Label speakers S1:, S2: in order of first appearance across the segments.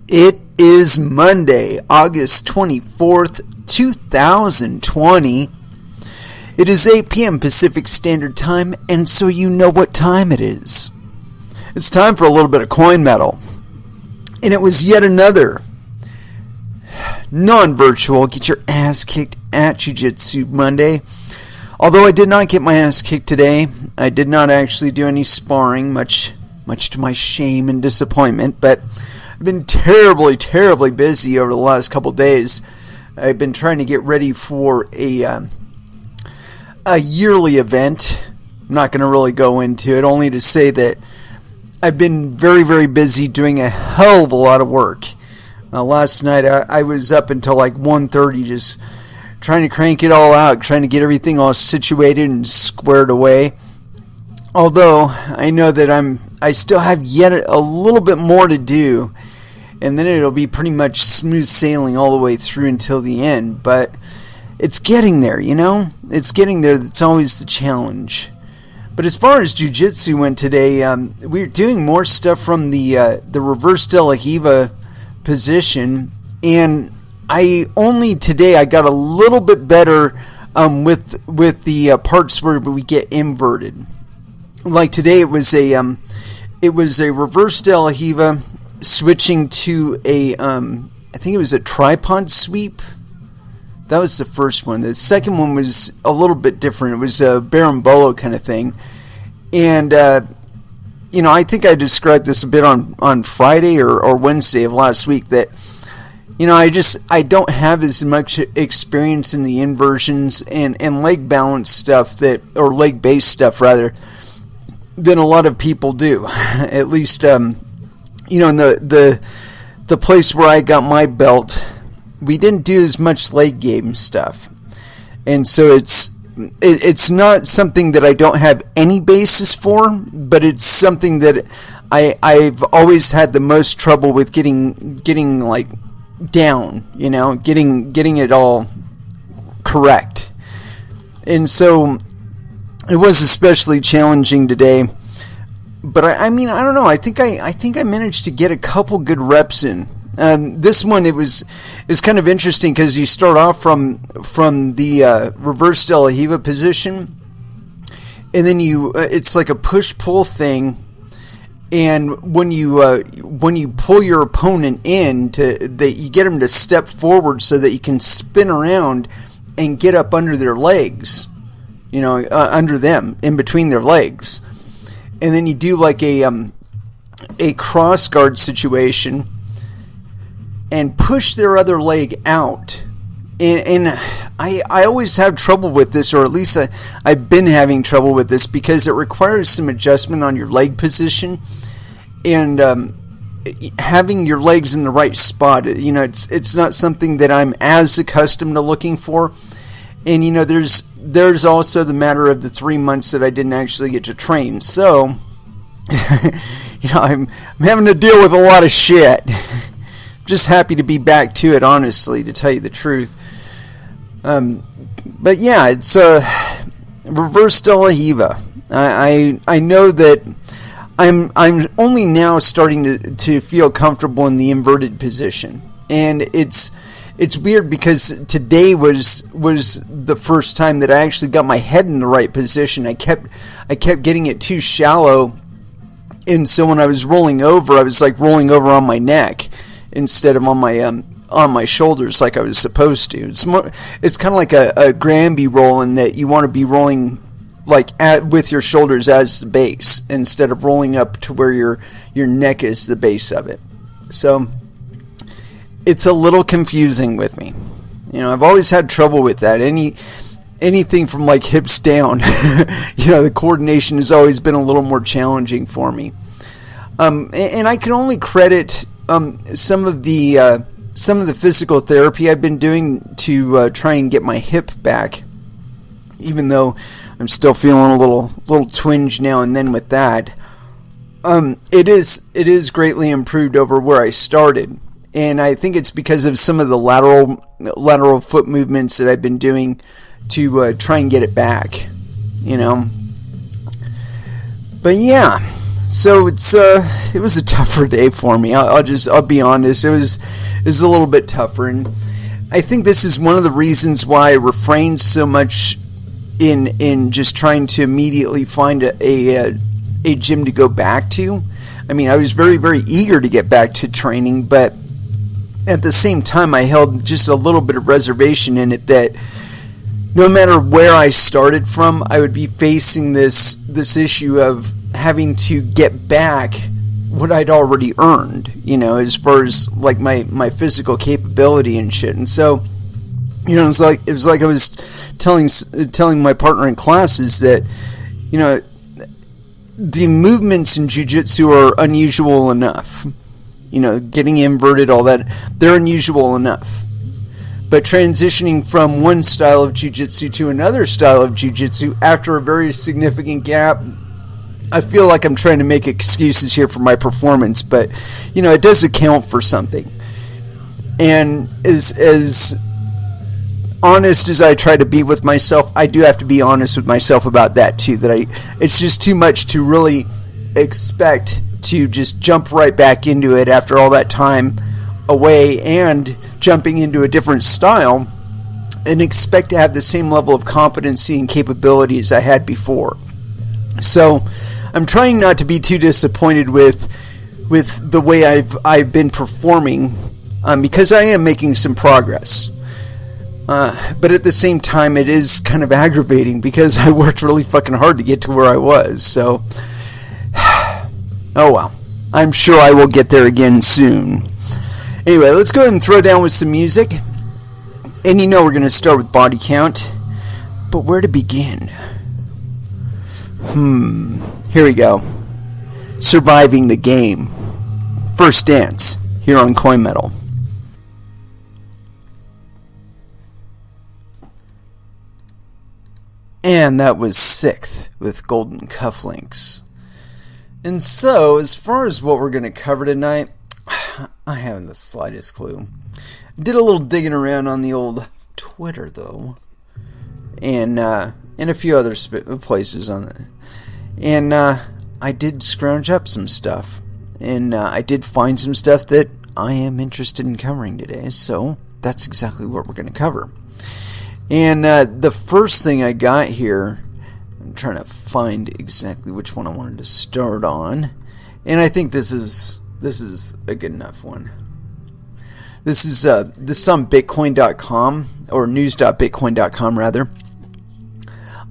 S1: It is Monday, August 24th, 2020. It is 8 p.m. Pacific Standard Time, and so you know what time it is. It's time for a little bit of coin metal. And it was yet another non-virtual get your ass kicked at Jiu-Jitsu Monday. Although I did not get my ass kicked today, I did not actually do any sparring, much to my shame and disappointment, but I've been terribly busy over the last couple days. I've been trying to get ready for a yearly event. I'm not going to really go into it, only to say that I've been very busy doing a hell of a lot of work. Last night I was up until like 1:30 just trying to crank it all out, trying to get everything all situated and squared away. Although I know that I still have yet a little bit more to do, and then it'll be pretty much smooth sailing all the way through until the end. But it's getting there, you know? It's getting there. That's always the challenge. But as far as jiu-jitsu went today, we're doing more stuff from the reverse De La Riva position, and I got a little bit better with the parts where we get inverted. Like today, it was a reverse De La Riva switching to I think it was a tripod sweep. That was the first one. The second one was a little bit different. It was a berimbolo kind of thing. And, I think I described this a bit on Friday or Wednesday of last week that, I don't have as much experience in the inversions and leg balance stuff or leg based stuff rather, than a lot of people do. At least, in the place where I got my belt, we didn't do as much leg game stuff. And so it's not something that I don't have any basis for, but it's something that I've always had the most trouble with getting like down, getting it all correct. And so it was especially challenging today. But I don't know. I think I managed to get a couple good reps in. This one it was kind of interesting because you start off from the reverse De La Riva position, and then it's like a push-pull thing. And when you pull your opponent in you get them to step forward so that you can spin around and get up under their legs, under them, in between their legs, and then you do like a cross guard situation and push their other leg out. And I always have trouble with this, or at least I've been having trouble with this, because it requires some adjustment on your leg position and having your legs in the right spot. It's not something that I'm as accustomed to looking for. And there's also the matter of the 3 months that I didn't actually get to train. So I'm having to deal with a lot of shit. Just happy to be back to it, honestly, to tell you the truth. But yeah, it's a reverse De La Riva. I know that I'm only now starting to feel comfortable in the inverted position, and it's weird because today was the first time that I actually got my head in the right position. I kept getting it too shallow, and so when I was rolling over, I was like rolling over on my neck instead of on my shoulders like I was supposed to. It's kind of like a Granby roll in that you want to be rolling like with your shoulders as the base instead of rolling up to where your neck is the base of it. So it's a little confusing with me. I've always had trouble with that. Anything from like hips down, the coordination has always been a little more challenging for me. And I can only credit some of the physical therapy I've been doing to try and get my hip back, even though I'm still feeling a little twinge now and then with that. It is greatly improved over where I started, and I think it's because of some of the lateral foot movements that I've been doing to try and get it back, But yeah, So it was a tougher day for me. I'll be honest. It was a little bit tougher, and I think this is one of the reasons why I refrained so much in just trying to immediately find a gym to go back to. I mean, I was very, very eager to get back to training, but at the same time, I held just a little bit of reservation in it that no matter where I started from, I would be facing this issue of having to get back what I'd already earned, as far as like my physical capability and shit. And so, it was like I was telling my partner in classes that, the movements in jiu-jitsu are unusual enough. Getting inverted, all that, they're unusual enough. But transitioning from one style of jiu-jitsu to another style of jiu-jitsu after a very significant gap, I feel like I'm trying to make excuses here for my performance, but, it does account for something. And as honest as I try to be with myself, I do have to be honest with myself about that too, that it's just too much to really expect to just jump right back into it after all that time away and jumping into a different style and expect to have the same level of competency and capability as I had before. So I'm trying not to be too disappointed with the way I've been performing, because I am making some progress. But at the same time, it is kind of aggravating because I worked really fucking hard to get to where I was. So, oh well. I'm sure I will get there again soon. Anyway, let's go ahead and throw down with some music. And we're going to start with Body Count. But where to begin? Here we go. Surviving the Game. First Dance, here on Coin Metal. And that was Sixth with Golden Cufflinks. And so, as far as what we're going to cover tonight, I haven't the slightest clue. Did a little digging around on the old Twitter, though. And a few other places on it. And I did scrounge up some stuff. And I did find some stuff that I am interested in covering today. So, that's exactly what we're going to cover. And the first thing I got here, I'm trying to find exactly which one I wanted to start on, and I think this is a good enough one. This is on Bitcoin.com, or news.bitcoin.com rather.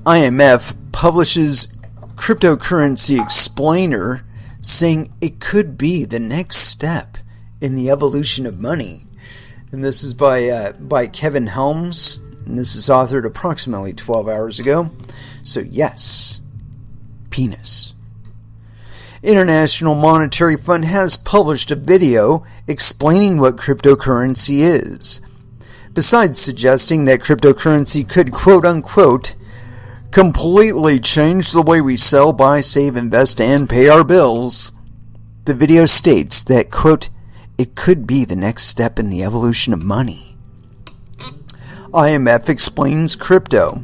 S1: IMF publishes cryptocurrency explainer, saying it could be the next step in the evolution of money, and this is by Kevin Helms. And this is authored approximately 12 hours ago. So yes, penis. International Monetary Fund has published a video explaining what cryptocurrency is. Besides suggesting that cryptocurrency could quote-unquote completely change the way we sell, buy, save, invest, and pay our bills, the video states that, quote, it could be the next step in the evolution of money. IMF Explains Crypto.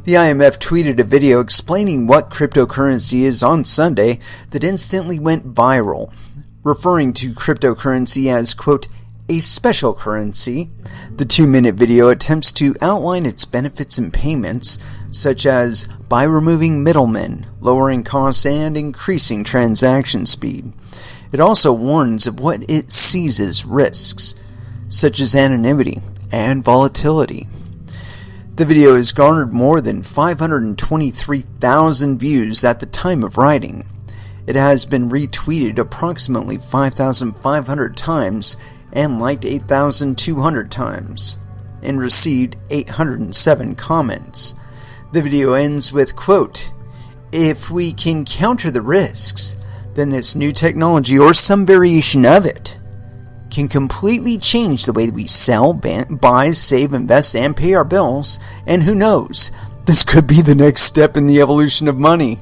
S1: The IMF tweeted a video explaining what cryptocurrency is on Sunday that instantly went viral, referring to cryptocurrency as, quote, a special currency. The 2-minute video attempts to outline its benefits and payments, such as by removing middlemen, lowering costs, and increasing transaction speed. It also warns of what it sees as risks, such as anonymity and volatility. The video has garnered more than 523,000 views at the time of writing. It has been retweeted approximately 5,500 times and liked 8,200 times, and received 807 comments. The video ends with, quote, if we can counter the risks, then this new technology or some variation of it can completely change the way we sell, buy, save, invest, and pay our bills, and who knows, this could be the next step in the evolution of money.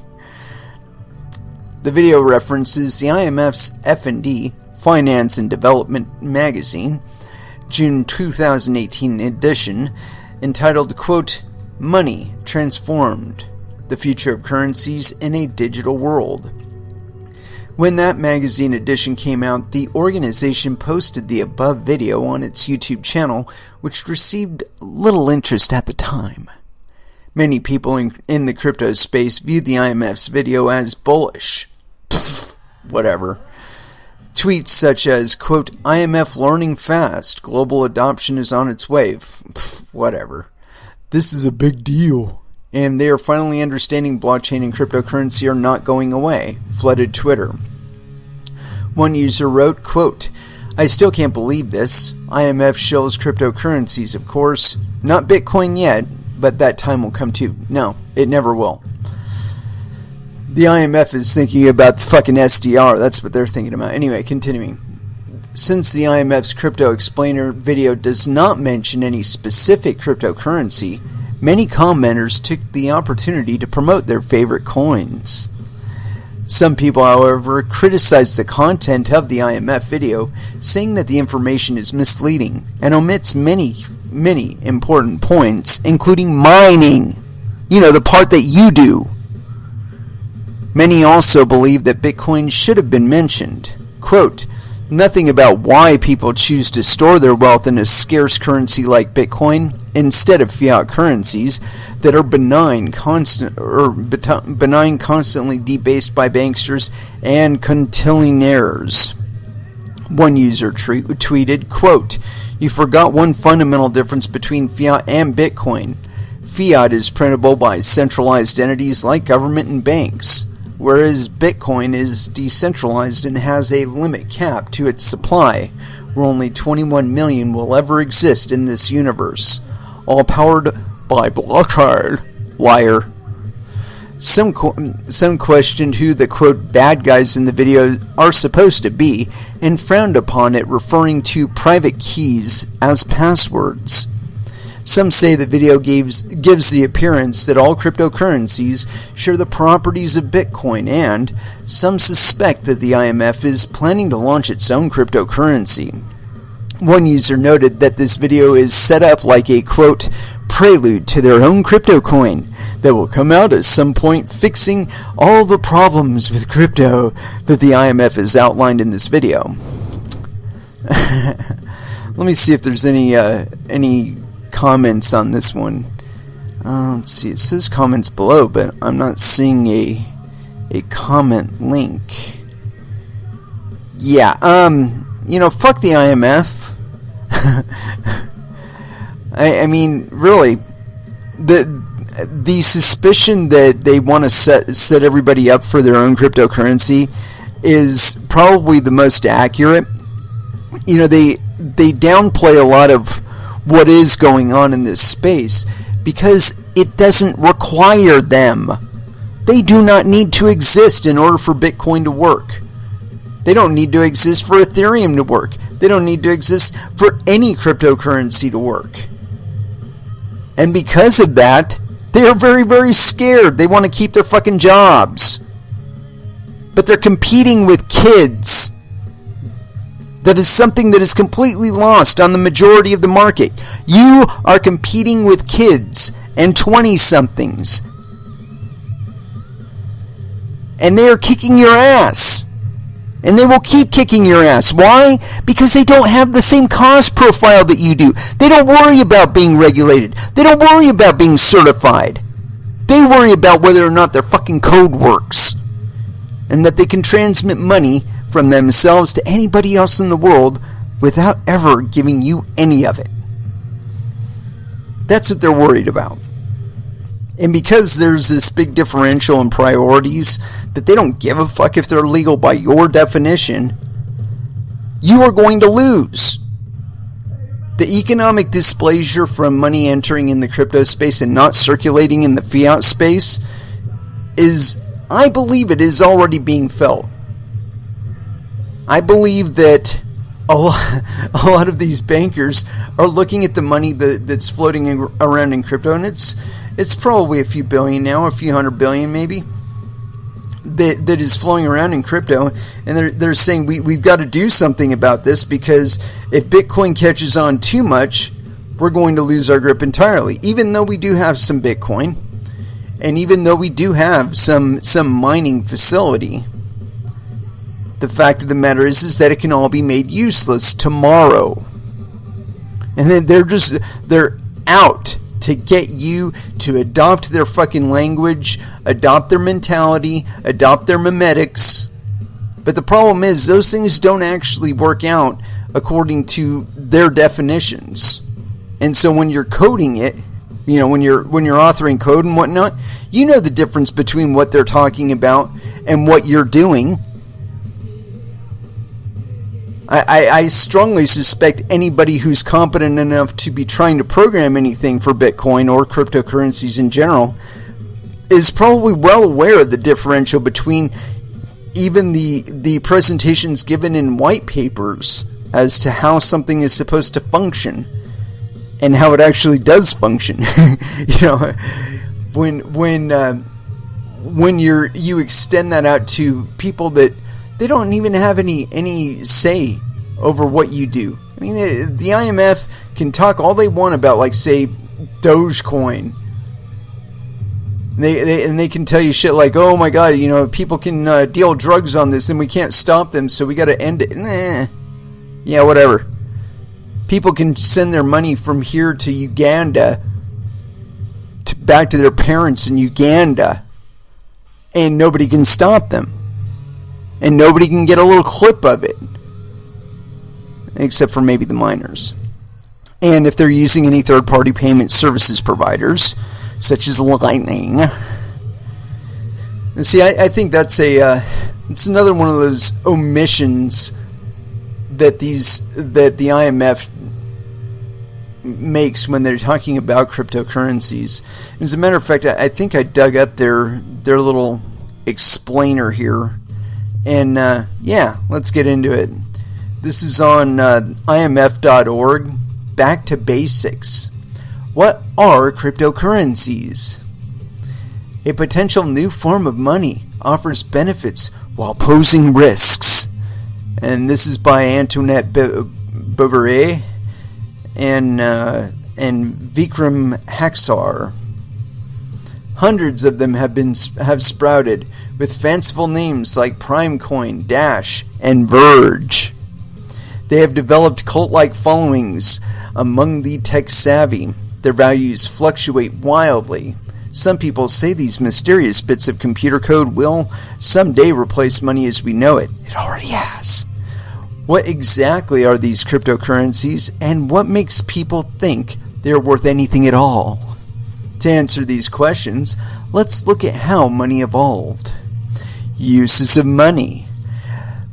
S1: The video references the IMF's F&D, Finance and Development magazine, June 2018 edition, entitled, quote, Money Transformed, the Future of Currencies in a Digital World. When that magazine edition came out, the organization posted the above video on its YouTube channel, which received little interest at the time. Many people in the crypto space viewed the IMF's video as bullish. Pfft, whatever. Tweets such as, quote, IMF learning fast, global adoption is on its way. Pfft, whatever. This is a big deal. And they are finally understanding blockchain and cryptocurrency are not going away, flooded Twitter. One user wrote, quote, I still can't believe this. IMF shills cryptocurrencies, of course. Not Bitcoin yet, but that time will come too. No, it never will. The IMF is thinking about the fucking SDR. That's what they're thinking about. Anyway, continuing. Since the IMF's Crypto Explainer video does not mention any specific cryptocurrency, many commenters took the opportunity to promote their favorite coins. Some people, however, criticized the content of the IMF video, saying that the information is misleading and omits many important points, including mining. You know, the part that you do. Many also believe that Bitcoin should have been mentioned. Quote, nothing about why people choose to store their wealth in a scarce currency like Bitcoin instead of fiat currencies that are benign, constantly debased by banksters and contillionaires. One user tweeted, quote, you forgot one fundamental difference between fiat and Bitcoin. Fiat is printable by centralized entities like government and banks, whereas Bitcoin is decentralized and has a limit cap to its supply, where only 21 million will ever exist in this universe, all powered by blockchain. Liar. Some questioned who the, quote, bad guys in the video are supposed to be, and frowned upon it, referring to private keys as passwords. Some say the video gives the appearance that all cryptocurrencies share the properties of Bitcoin, and some suspect that the IMF is planning to launch its own cryptocurrency. One user noted that this video is set up like a, quote, prelude to their own crypto coin that will come out at some point, fixing all the problems with crypto that the IMF has outlined in this video. Let me see if there's any comments on this one. Let's see, it says comments below, but I'm not seeing a comment link. Yeah, fuck the IMF. I mean, really, the suspicion that they want to set everybody up for their own cryptocurrency is probably the most accurate. You know, they downplay a lot of what is going on in this space because it doesn't require them. They do not need to exist in order for Bitcoin to work. They don't need to exist for Ethereum to work. They don't need to exist for any cryptocurrency to work. And because of that, they are very, very scared. They want to keep their fucking jobs. But they're competing with kids. That is something that is completely lost on the majority of the market. You are competing with kids and 20-somethings. And they are kicking your ass. And they will keep kicking your ass. Why? Because they don't have the same cost profile that you do. They don't worry about being regulated. They don't worry about being certified. They worry about whether or not their fucking code works. And that they can transmit money from themselves to anybody else in the world without ever giving you any of it. That's what they're worried about. And because there's this big differential in priorities that they don't give a fuck if they're legal by your definition, you are going to lose. The economic displeasure from money entering in the crypto space and not circulating in the fiat space is, I believe it is already being felt. I believe that a lot of these bankers are looking at the money that's floating around in crypto, and it's probably a few billion now, a few $100 billion maybe, that is flowing around in crypto, and they're saying we've got to do something about this, because if Bitcoin catches on too much, we're going to lose our grip entirely. Even though we do have some Bitcoin, and even though we do have some mining facility, The fact of the matter is that it can all be made useless tomorrow. And then they're out to get you to adopt their fucking language, adopt their mentality, adopt their mimetics. But the problem is those things don't actually work out according to their definitions. And so when you're coding it, when you're authoring code and whatnot, you know the difference between what they're talking about and what you're doing. I strongly suspect anybody who's competent enough to be trying to program anything for Bitcoin or cryptocurrencies in general is probably well aware of the differential between even the presentations given in white papers as to how something is supposed to function and how it actually does function. When you extend that out to people that they don't even have any say over what you do. I mean, the IMF can talk all they want about, like, say, Dogecoin. They can tell you shit like, oh my god, people can deal drugs on this and we can't stop them, so we got to end it. Yeah, whatever. People can send their money from here to Uganda, back to their parents in Uganda, and nobody can stop them. And nobody can get a little clip of it. Except for maybe the miners. And if they're using any third-party payment services providers, such as Lightning. And see, I think that's it's another one of those omissions that the IMF makes when they're talking about cryptocurrencies. As a matter of fact, I think I dug up their little explainer here. And let's get into it. This is on IMF.org. Back to basics. What are cryptocurrencies? A potential new form of money offers benefits while posing risks. And this is by Antoinette Bouvier and Vikram Haksar. Hundreds of them have sprouted with fanciful names like Primecoin, Dash, and Verge. They have developed cult-like followings among the tech-savvy. Their values fluctuate wildly. Some people say these mysterious bits of computer code will someday replace money as we know it. It already has. What exactly are these cryptocurrencies, and what makes people think they're worth anything at all? To answer these questions, let's look at how money evolved. Uses of money.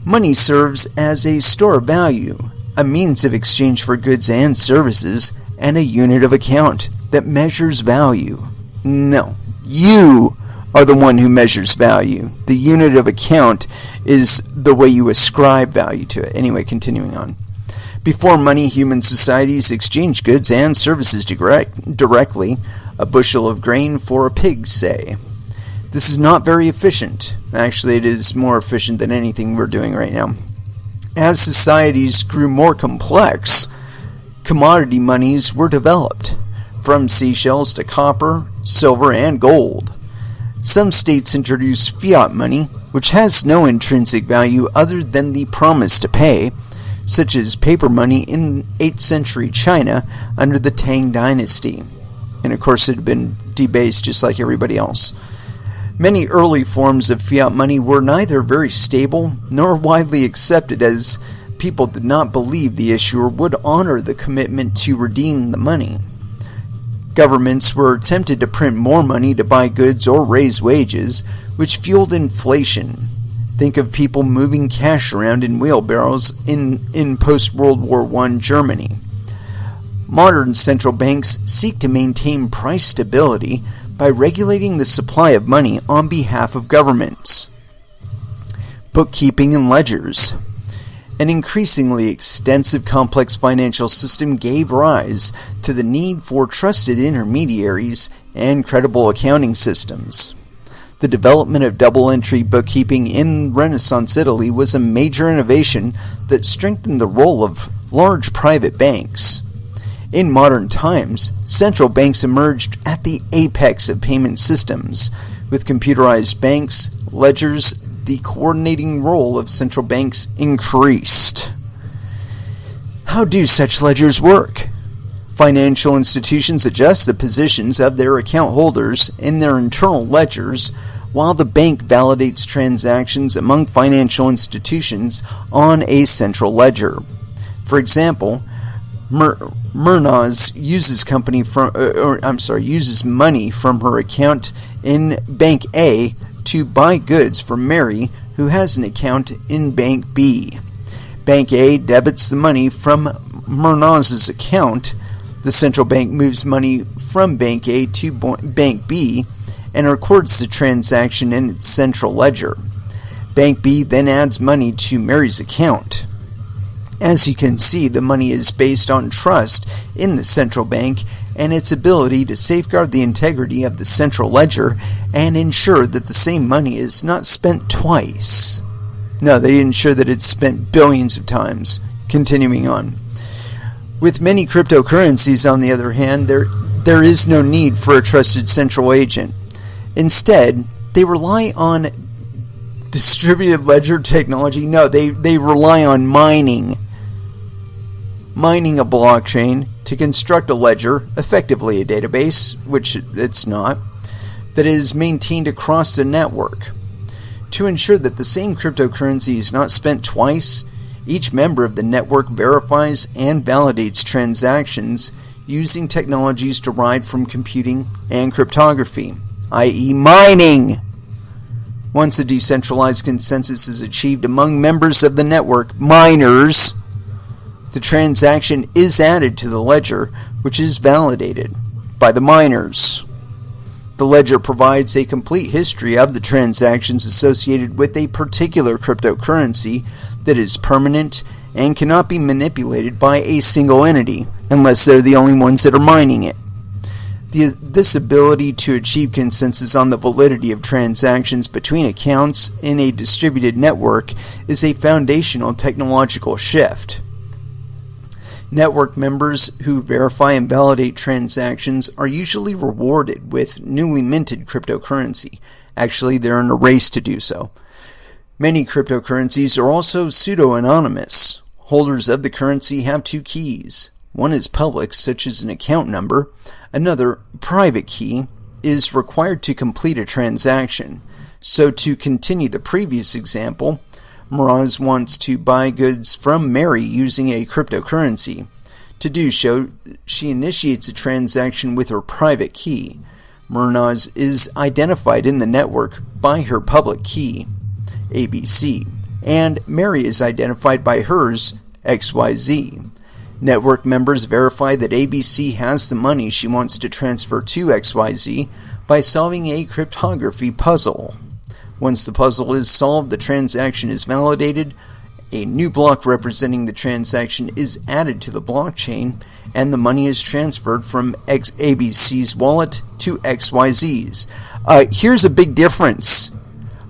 S1: Money serves as a store of value, a means of exchange for goods and services, and a unit of account that measures value. No, you are the one who measures value. The unit of account is the way you ascribe value to it. Anyway, continuing on. Before money, human societies exchanged goods and services directly, a bushel of grain for a pig, say. This is not very efficient. Actually, it is more efficient than anything we're doing right now. As societies grew more complex, commodity monies were developed, from seashells to copper, silver, and gold. Some states introduced fiat money, which has no intrinsic value other than the promise to pay, such as paper money in 8th century China under the Tang dynasty. And of course it had been debased just like everybody else. Many early forms of fiat money were neither very stable nor widely accepted, as people did not believe the issuer would honor the commitment to redeem the money. Governments were tempted to print more money to buy goods or raise wages, which fueled inflation. Think of people moving cash around in wheelbarrows in post-World War I Germany. Modern central banks seek to maintain price stability by regulating the supply of money on behalf of governments. Bookkeeping and ledgers. An increasingly extensive complex financial system gave rise to the need for trusted intermediaries and credible accounting systems. The development of double-entry bookkeeping in Renaissance Italy was a major innovation that strengthened the role of large private banks. In modern times, central banks emerged at the apex of payment systems, with computerized banks, ledgers, the coordinating role of central banks increased. How do such ledgers work? Financial institutions adjust the positions of their account holders in their internal ledgers, while the bank validates transactions among financial institutions on a central ledger. For example, Murnaz uses money from her account in Bank A to buy goods from Mary, who has an account in Bank B. Bank A debits the money from Murnaz's account. The central bank moves money from Bank A to Bank B and records the transaction in its central ledger. Bank B then adds money to Mary's account. As you can see, the money is based on trust in the central bank and its ability to safeguard the integrity of the central ledger and ensure that the same money is not spent twice. No, they ensure that it's spent billions of times. Continuing on. With many cryptocurrencies, on the other hand, there is no need for a trusted central agent. Instead, they rely on distributed ledger technology. No, they rely on mining a blockchain to construct a ledger, effectively a database, which it's not, that is maintained across the network. To ensure that the same cryptocurrency is not spent twice, each member of the network verifies and validates transactions using technologies derived from computing and cryptography, i.e. mining. Once a decentralized consensus is achieved among members of the network, miners, the transaction is added to the ledger, which is validated by the miners. The ledger provides a complete history of the transactions associated with a particular cryptocurrency that is permanent and cannot be manipulated by a single entity, unless they're the only ones that are mining it. This ability to achieve consensus on the validity of transactions between accounts in a distributed network is a foundational technological shift. Network members who verify and validate transactions are usually rewarded with newly minted cryptocurrency. Actually, they're in a race to do so. Many cryptocurrencies are also pseudo-anonymous. Holders of the currency have two keys. One is public, such as an account number. Another, private key, is required to complete a transaction. So to continue the previous example, Mraz wants to buy goods from Mary using a cryptocurrency. To do so, she initiates a transaction with her private key. Murnaz is identified in the network by her public key, ABC, and Mary is identified by hers, XYZ. Network members verify that ABC has the money she wants to transfer to XYZ by solving a cryptography puzzle. Once the puzzle is solved, the transaction is validated, a new block representing the transaction is added to the blockchain, and the money is transferred from ABC's wallet to XYZ's. Here's a big difference.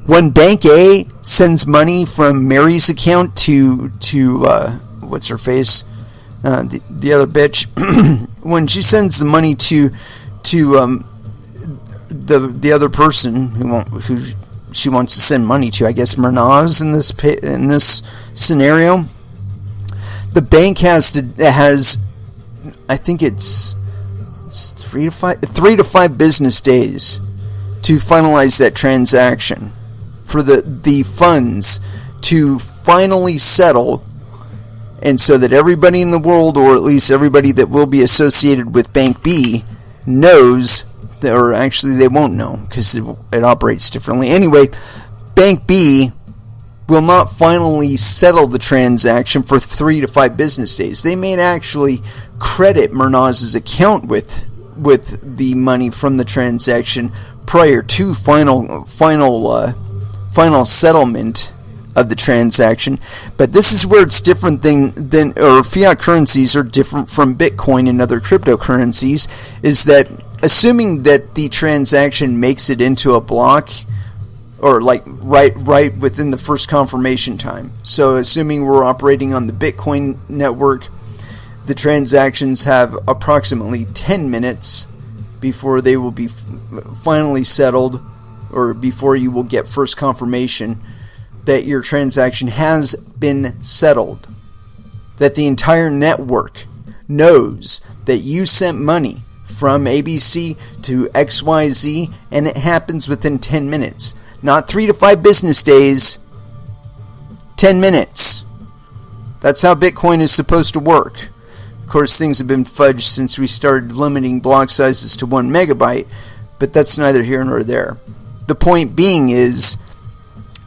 S1: When Bank A sends money from Mary's account to what's her face? The other bitch. When she sends the money to the other person who she wants to send money to, I guess Murnaz in this scenario, the bank has I think it's 3 to 5 business days to finalize that transaction for the funds to finally settle, and so that everybody in the world, or at least everybody that will be associated with Bank B, knows, or actually they won't know because it operates differently. Anyway, Bank B will not finally settle the transaction for 3 to 5 business days. They may actually credit Murnaz's account with the money from the transaction prior to final settlement of the transaction. But this is where it's different than fiat currencies are different from Bitcoin and other cryptocurrencies, is that assuming that the transaction makes it into a block, or like right within the first confirmation time. So assuming we're operating on the Bitcoin network, the transactions have approximately 10 minutes before they will be finally settled, or before you will get first confirmation that your transaction has been settled. That the entire network knows that you sent money from ABC to XYZ, and it happens within 10 minutes. Not 3 to 5 business days, 10 minutes. That's how Bitcoin is supposed to work. Of course, things have been fudged since we started limiting block sizes to 1 megabyte, but that's neither here nor there. The point being is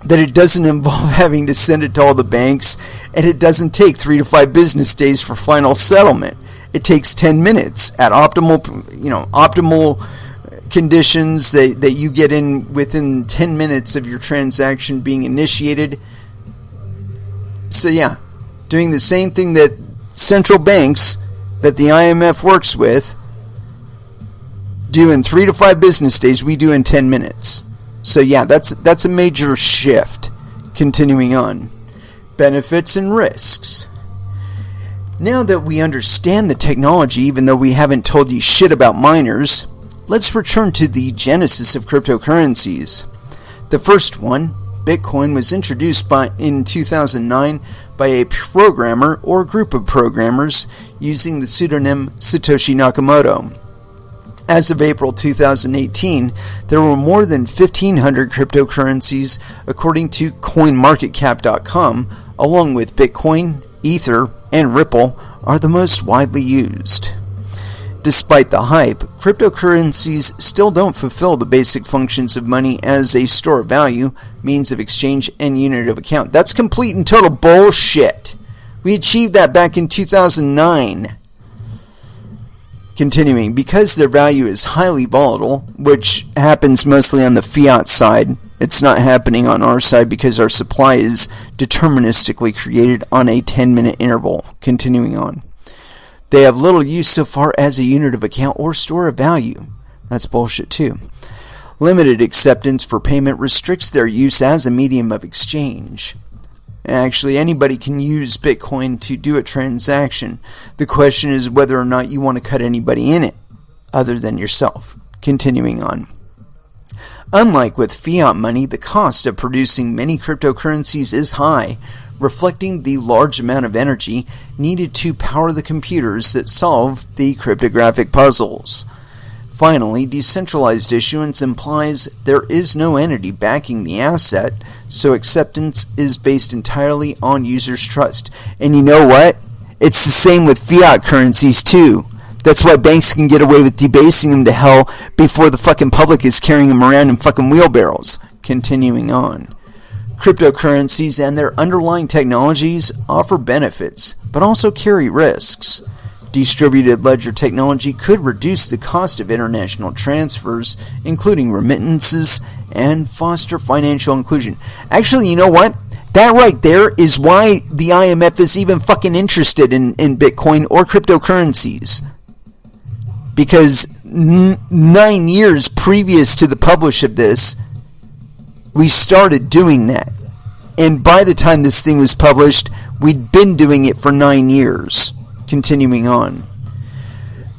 S1: that it doesn't involve having to send it to all the banks, and it doesn't take 3 to 5 business days for final settlement. It takes 10 minutes at optimal conditions that you get in within 10 minutes of your transaction being initiated. So yeah, doing the same thing that central banks that the IMF works with do in 3 to 5 business days, we do in 10 minutes. So yeah, that's a major shift. Continuing on. Benefits and risks. Now that we understand the technology, even though we haven't told you shit about miners, let's return to the genesis of cryptocurrencies. The first one, Bitcoin, was introduced in 2009 by a programmer or group of programmers using the pseudonym Satoshi Nakamoto. As of April 2018, there were more than 1,500 cryptocurrencies according to CoinMarketCap.com, along with Bitcoin, Ether, and Ripple are the most widely used. Despite the hype, cryptocurrencies still don't fulfill the basic functions of money as a store of value, means of exchange, and unit of account. That's complete and total bullshit. We achieved that back in 2009. Continuing, because their value is highly volatile, which happens mostly on the fiat side, it's not happening on our side because our supply is deterministically created on a 10-minute interval. Continuing on. They have little use so far as a unit of account or store of value. That's bullshit too. Limited acceptance for payment restricts their use as a medium of exchange. Actually, anybody can use Bitcoin to do a transaction. The question is whether or not you want to cut anybody in it, other than yourself. Continuing on. Unlike with fiat money, the cost of producing many cryptocurrencies is high, reflecting the large amount of energy needed to power the computers that solve the cryptographic puzzles. Finally, decentralized issuance implies there is no entity backing the asset, so acceptance is based entirely on users' trust. And you know what? It's the same with fiat currencies too. That's why banks can get away with debasing them to hell before the fucking public is carrying them around in fucking wheelbarrows. Continuing on. Cryptocurrencies and their underlying technologies offer benefits, but also carry risks. Distributed ledger technology could reduce the cost of international transfers, including remittances, and foster financial inclusion. Actually, you know what? That right there is why the IMF is even fucking interested in Bitcoin or cryptocurrencies. Because 9 years previous to the publish of this, we started doing that. And by the time this thing was published, we'd been doing it for 9 years. Continuing on.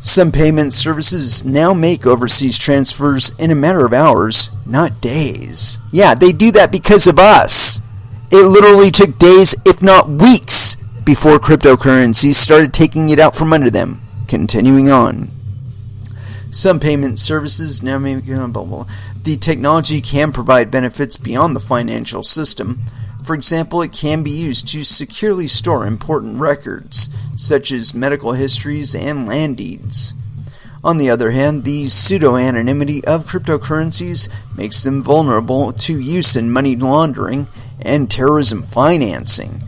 S1: Some payment services now make overseas transfers in a matter of hours, not days. Yeah, they do that because of us. It literally took days, if not weeks, before cryptocurrencies started taking it out from under them. Continuing on. Some payment services now may be blah. The technology can provide benefits beyond the financial system. For example, it can be used to securely store important records, such as medical histories and land deeds. On the other hand, the pseudo-anonymity of cryptocurrencies makes them vulnerable to use in money laundering and terrorism financing.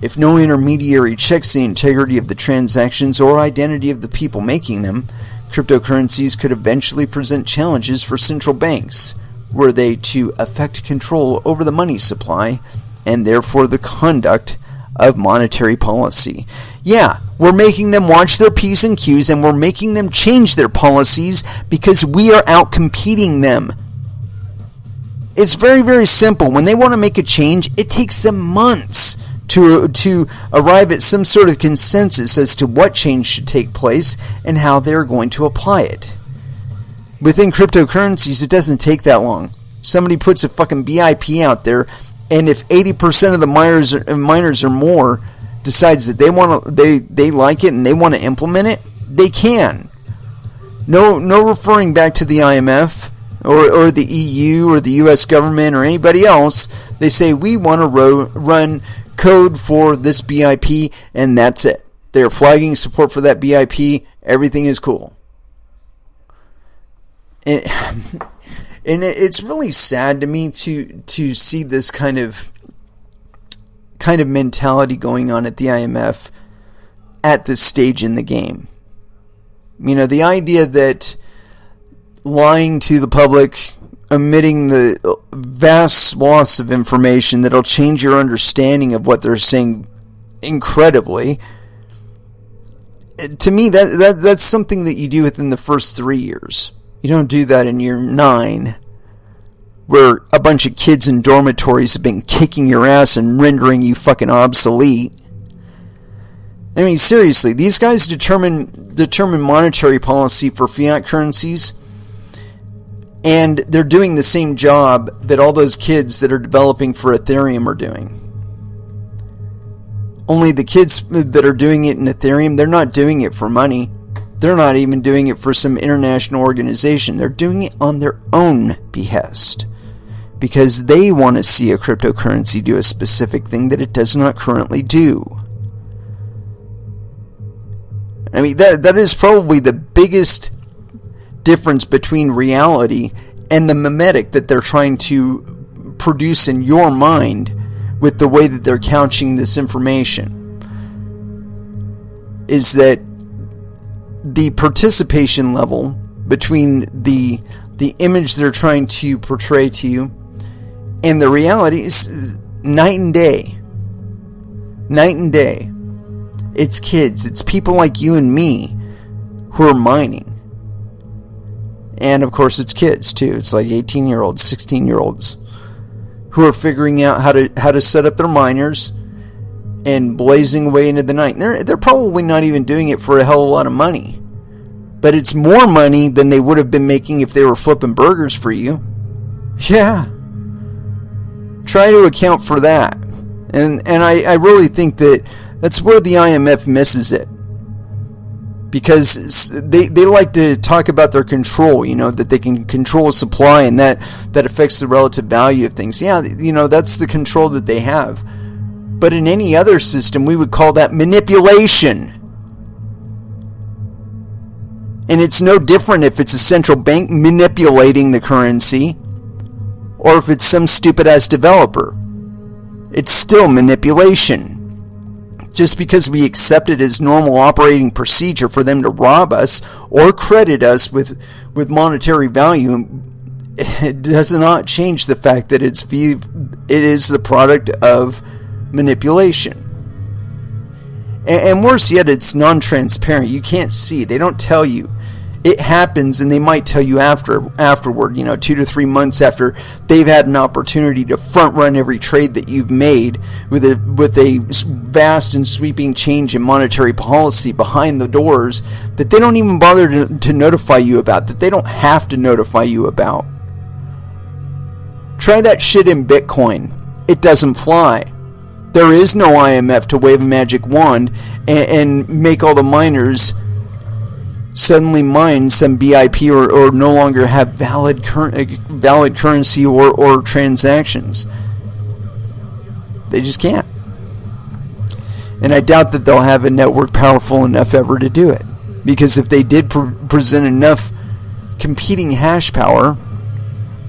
S1: If no intermediary checks the integrity of the transactions or identity of the people making them, cryptocurrencies could eventually present challenges for central banks, were they to effect control over the money supply and therefore the conduct of monetary policy. Yeah, we're making them watch their P's and Q's, and we're making them change their policies because we are out competing them. It's very, very simple. When they want to make a change, it takes them months to arrive at some sort of consensus as to what change should take place and how they're going to apply it. Within cryptocurrencies, it doesn't take that long. Somebody puts a fucking BIP out there, And if 80% of the miners or more decides that they like it and they want to implement it, they can. No referring back to the IMF or the EU or the US government or anybody else. They say we want to run code for this BIP, and that's it. They're flagging support for that BIP. Everything is cool. And it's really sad to me to see this kind of mentality going on at the IMF at this stage in the game. You know, the idea that lying to the public, omitting the vast swaths of information that'll change your understanding of what they're saying incredibly, to me that's something that you do within the first 3 years. You don't do that in year 9, where a bunch of kids in dormitories have been kicking your ass and rendering you fucking obsolete. I mean, seriously, these guys determine monetary policy for fiat currencies, and they're doing the same job that all those kids that are developing for Ethereum are doing. Only the kids that are doing it in Ethereum, they're not doing it for money. They're not even doing it for some international organization. They're doing it on their own behest, because they want to see a cryptocurrency do a specific thing that it does not currently do. I mean, that is probably the biggest difference between reality and the mimetic that they're trying to produce in your mind with the way that they're couching this information. Is that the participation level between the image they're trying to portray to you and the reality is night and day. Night and day. It's kids. It's people like you and me who are mining. And of course it's kids too. It's like 18-year-olds, 16-year-olds who are figuring out how to set up their miners and blazing away into the night. And they're probably not even doing it for a hell of a lot of money. But it's more money than they would have been making if they were flipping burgers for you. Yeah. Try to account for that. And I really think that's where the IMF misses it. Because they like to talk about their control, you know, that they can control supply and that affects the relative value of things. Yeah, you know, that's the control that they have. But in any other system, we would call that manipulation. And it's no different if it's a central bank manipulating the currency or if it's some stupid-ass developer. It's still manipulation. Just because we accept it as normal operating procedure for them to rob us or credit us with monetary value, it does not change the fact that it is the product of manipulation. And worse yet, it's non-transparent. You can't see. They don't tell you. It happens, and they might tell you afterward, you know, 2 to 3 months after they've had an opportunity to front run every trade that you've made with a vast and sweeping change in monetary policy behind the doors that they don't even bother to notify you about, that they don't have to notify you about. Try that shit in Bitcoin. It doesn't fly. There is no IMF to wave a magic wand and make all the miners suddenly mine some BIP or no longer have valid currency or transactions. They just can't. And I doubt that they'll have a network powerful enough ever to do it. Because if they did present enough competing hash power,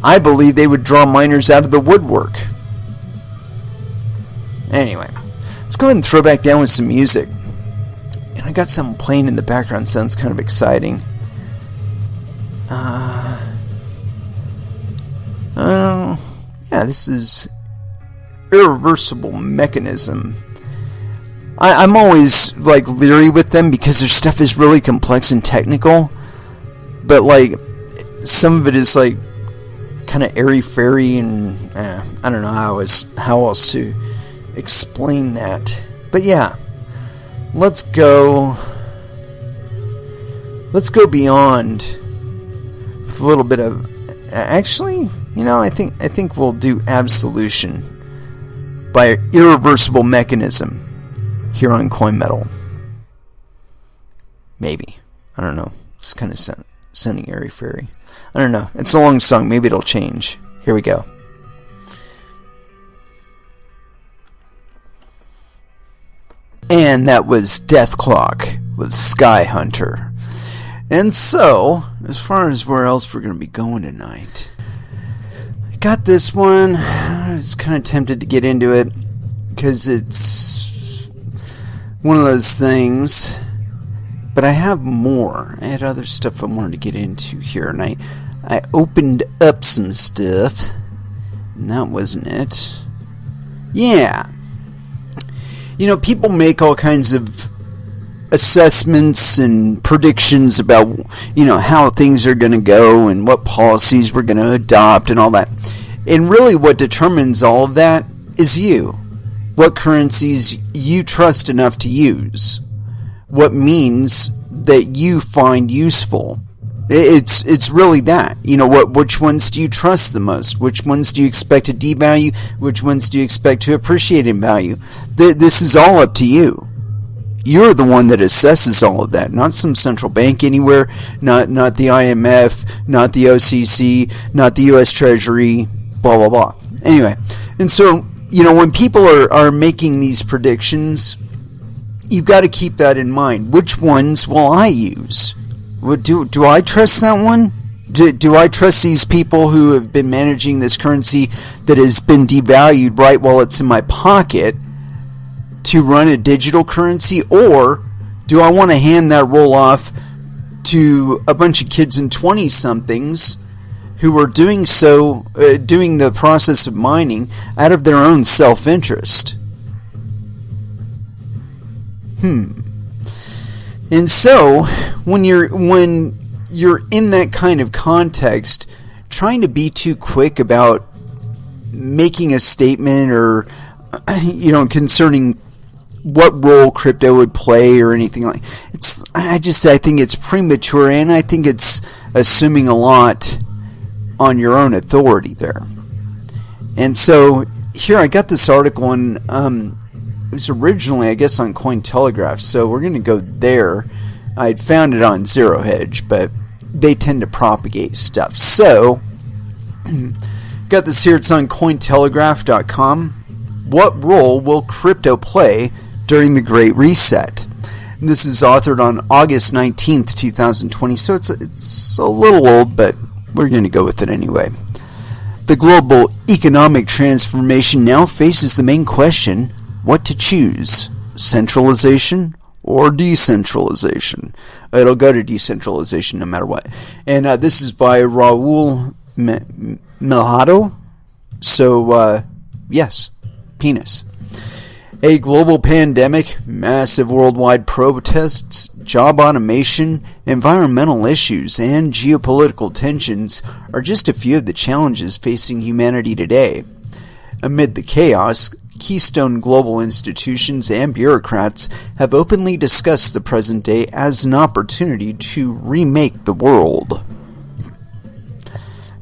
S1: I believe they would draw miners out of the woodwork. Anyway, let's go ahead and throw back down with some music. And I got something playing in the background, sounds kind of exciting. Yeah, this is Irreversible Mechanism. I'm always like leery with them because their stuff is really complex and technical, but like some of it is like kind of airy-fairy, and I don't know how else to explain that. But yeah, let's go beyond with a little bit of, actually, you know, I think we'll do Absolution by an irreversible mechanism here on CoinMetal. Maybe. I don't know. It's kind of sounding airy-fairy. I don't know. It's a long song. Maybe it'll change. Here we go. And that was Death Clock with Sky Hunter. And so, as far as where else we're going to be going tonight, I got this one. I was kind of tempted to get into it because it's one of those things. But I have more. I had other stuff I wanted to get into here, and I opened up some stuff, and that wasn't it. Yeah. You know, people make all kinds of assessments and predictions about, you know, how things are going to go and what policies we're going to adopt and all that. And really what determines all of that is you. What currencies you trust enough to use. What means that you find useful. It's really that. You know, which ones do you trust the most? Which ones do you expect to devalue? Which ones do you expect to appreciate in value? This is all up to you. You're the one that assesses all of that, not some central bank anywhere, not the IMF, not the OCC, not the U.S. Treasury, blah, blah, blah. Anyway, and so, you know, when people are making these predictions, you've got to keep that in mind. Which ones will I use? Do I trust that one? Do I trust these people who have been managing this currency that has been devalued right while it's in my pocket to run a digital currency? Or do I want to hand that roll off to a bunch of kids and 20-somethings who are doing the process of mining out of their own self-interest? And so, when you're in that kind of context, trying to be too quick about making a statement or, you know, concerning what role crypto would play or anything like I think it's premature, and I think it's assuming a lot on your own authority there. And so here I got this article on it was originally, I guess, on Cointelegraph, so we're going to go there. I'd found it on Zero Hedge, but they tend to propagate stuff. So, got this here. It's on Cointelegraph.com. What role will crypto play during the Great Reset? And this is authored on August 19th, 2020, so it's a little old, but we're going to go with it anyway. The global economic transformation now faces the main question: what to choose, centralization or decentralization? It'll go to decentralization no matter what. And this is by Raul Melhado. So, yes, penis. A global pandemic, massive worldwide protests, job automation, environmental issues, and geopolitical tensions are just a few of the challenges facing humanity today. Amid the chaos, keystone global institutions and bureaucrats have openly discussed the present day as an opportunity to remake the world.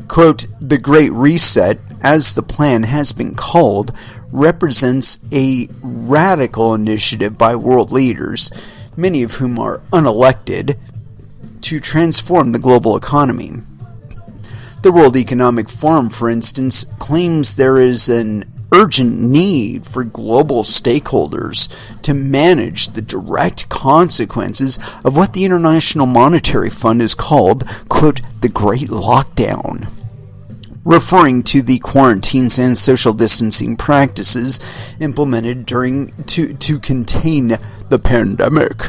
S1: Quote, the Great Reset, as the plan has been called, represents a radical initiative by world leaders, many of whom are unelected, to transform the global economy. The World Economic Forum, for instance, claims there is an urgent need for global stakeholders to manage the direct consequences of what the International Monetary Fund has called, quote, the Great Lockdown, referring to the quarantines and social distancing practices implemented to contain the pandemic.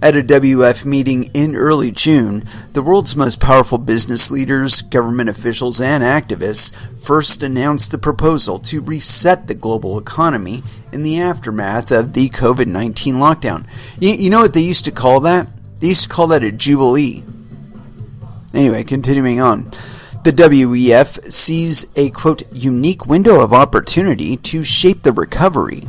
S1: At a WF meeting in early June, the world's most powerful business leaders, government officials, and activists first announced the proposal to reset the global economy in the aftermath of the COVID-19 lockdown. You know what they used to call that? They used to call that a jubilee. Anyway, continuing on. The WEF sees a, quote, unique window of opportunity to shape the recovery.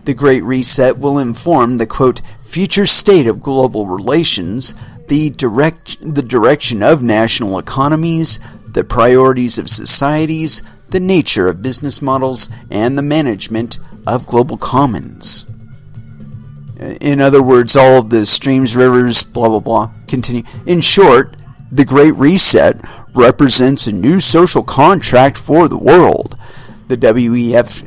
S1: The Great Reset will inform the, quote, future state of global relations, the direction of national economies, the priorities of societies, the nature of business models, and the management of global commons. In other words, all of the streams, rivers, blah, blah, blah, continue. In short, the Great Reset represents a new social contract for the world. The WEF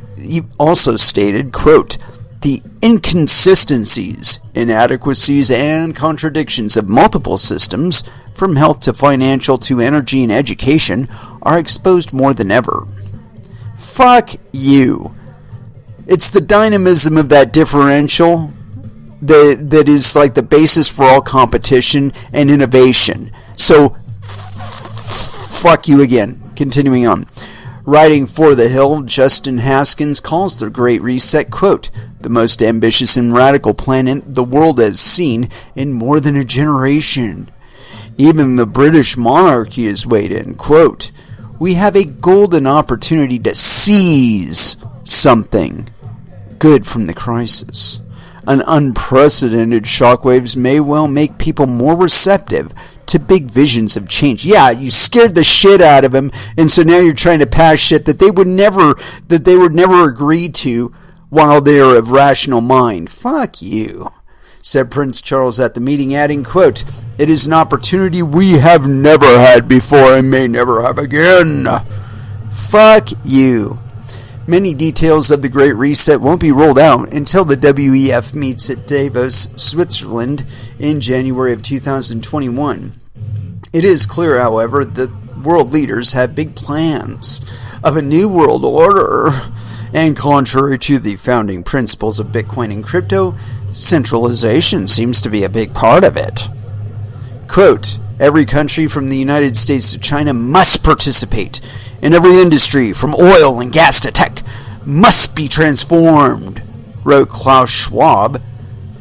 S1: also stated, quote, the inconsistencies, inadequacies, and contradictions of multiple systems, from health to financial to energy and education, are exposed more than ever. Fuck you. It's the dynamism of that differential that is like the basis for all competition and innovation. So, fuck you again. Continuing on. Writing for The Hill, Justin Haskins calls the Great Reset, quote, the most ambitious and radical plan the world has seen in more than a generation. Even the British monarchy is weighed in, quote, we have a golden opportunity to seize something good from the crisis. An unprecedented shockwaves may well make people more receptive to big visions of change. Yeah, you scared the shit out of them, and so now you're trying to pass shit that they would never agree to while they are of rational mind. Fuck you, said Prince Charles at the meeting, adding, quote, it is an opportunity we have never had before and may never have again. Fuck you. Many details of the Great Reset won't be rolled out until the WEF meets at Davos, Switzerland in January of 2021. It is clear, however, that world leaders have big plans of a new world order, and contrary to the founding principles of Bitcoin and crypto, centralization seems to be a big part of it. Quote, every country from the United States to China must participate, and every industry, from oil and gas to tech, must be transformed, wrote Klaus Schwab,